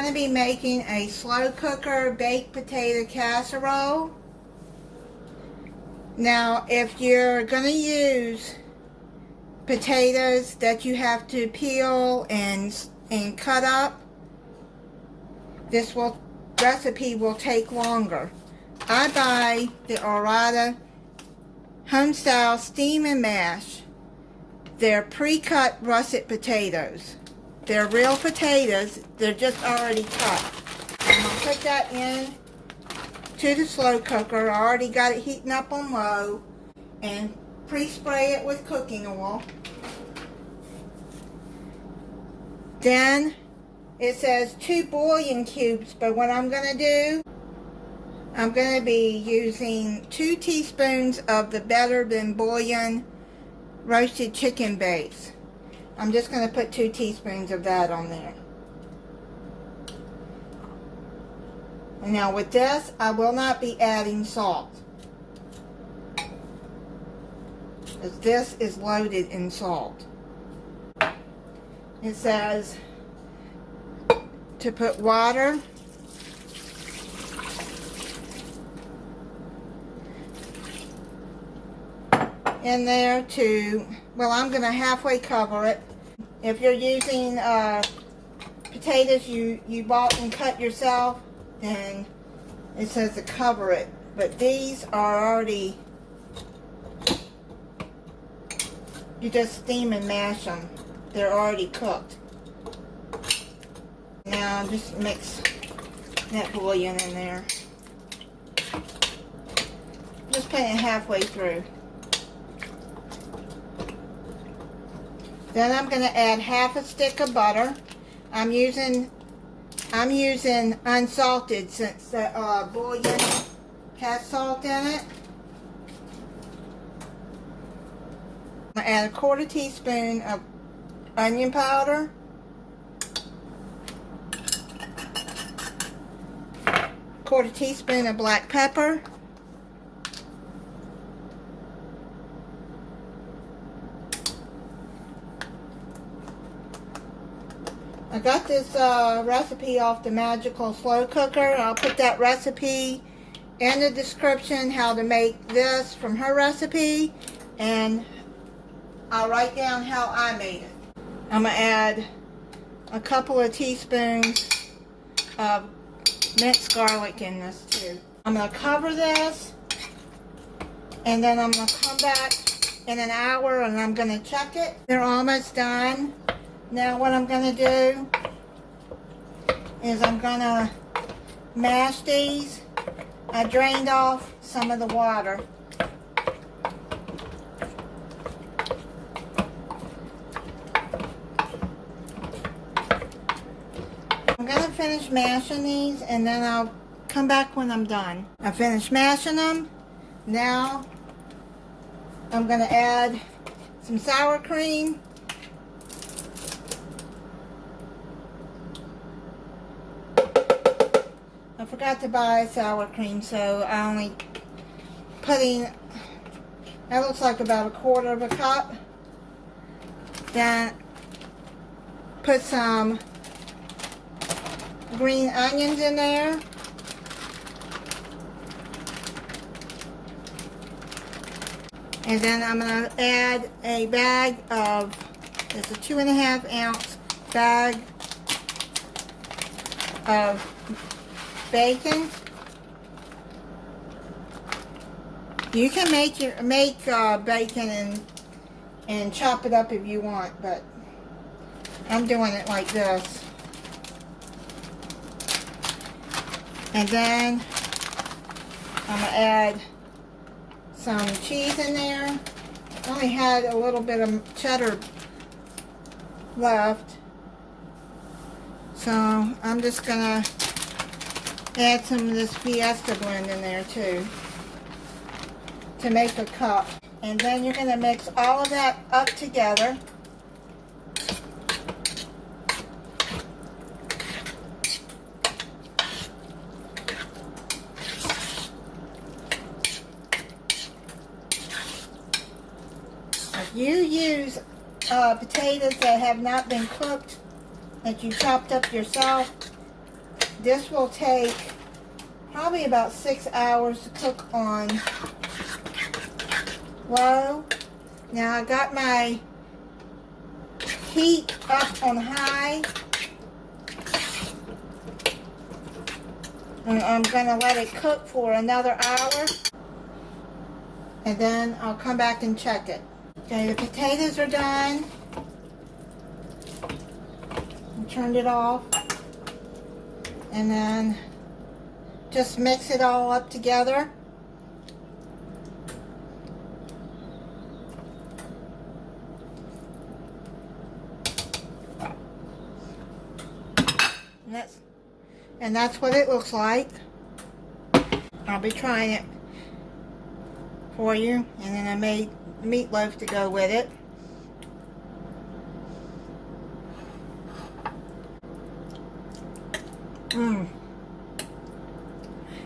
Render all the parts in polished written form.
going to be making a slow cooker baked potato casserole. Now, if you're going to use potatoes that you have to peel and cut up, this recipe will take longer. I buy the Orada Homestyle Steam and Mash. They're pre-cut russet potatoes. They're real potatoes, they're just already cut. I'm going to put that in to the slow cooker. I already got it heating up on low, and pre-spray it with cooking oil. Then it says 2 bouillon cubes, but what I'm going to do, I'm going to be using 2 teaspoons of the Better Than Bouillon roasted chicken base. I'm just going to put 2 teaspoons of that on there. And now with this, I will not be adding salt, because this is loaded in salt. It says to put water in there to, well, I'm going to halfway cover it. If you're using potatoes you bought and cut yourself, then it says to cover it. But these are already, you just steam and mash them. They're already cooked. Now just mix that bouillon in there. Just put it halfway through. Then I'm going to add half a stick of butter. I'm using unsalted since the bouillon has salt in it. I'm going to add a 1/4 teaspoon of onion powder. 1/4 teaspoon of black pepper. I got this recipe off the Magical Slow Cooker. I'll put that recipe in the description, how to make this from her recipe, and I'll write down how I made it. I'm going to add a couple of teaspoons of minced garlic in this too. I'm going to cover this, and then I'm going to come back in an hour and I'm going to check it. They're almost done. Now what I'm going to do is I'm going to mash these. I drained off some of the water. I'm going to finish mashing these and then I'll come back when I'm done. I finished mashing them. Now I'm going to add some sour cream. I forgot to buy sour cream, so I only put in, that looks like about 1/4 cup. Then put some green onions in there. And then I'm going to add a bag of, it's a 2.5 ounce bag of bacon. You can make bacon and chop it up if you want, but I'm doing it like this. And then I'm going to add some cheese in there. I only had a little bit of cheddar left, so I'm just going to add some of this Fiesta blend in there too to make a cup. And then you're going to mix all of that up together. If you use potatoes that have not been cooked, that you chopped up yourself, this will take probably about 6 hours to cook on low. Now I got my heat up on high. And I'm going to let it cook for another hour. And then I'll come back and check it. Okay, the potatoes are done. I turned it off. And then just mix it all up together. And that's what it looks like. I'll be trying it for you. And then I made meatloaf to go with it.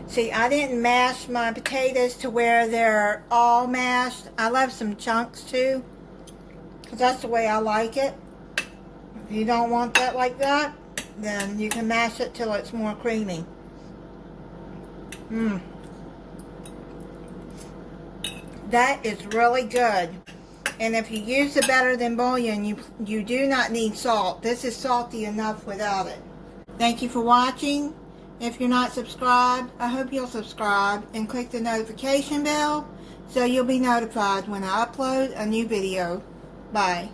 See, I didn't mash my potatoes to where they're all mashed. I left some chunks too, because that's the way I like it. If you don't want that like that, then you can mash it till it's more creamy. That is really good. And if you use the better than bouillon, you do not need salt. This is salty enough without it. Thank you for watching. If you're not subscribed, I hope you'll subscribe and click the notification bell so you'll be notified when I upload a new video. Bye.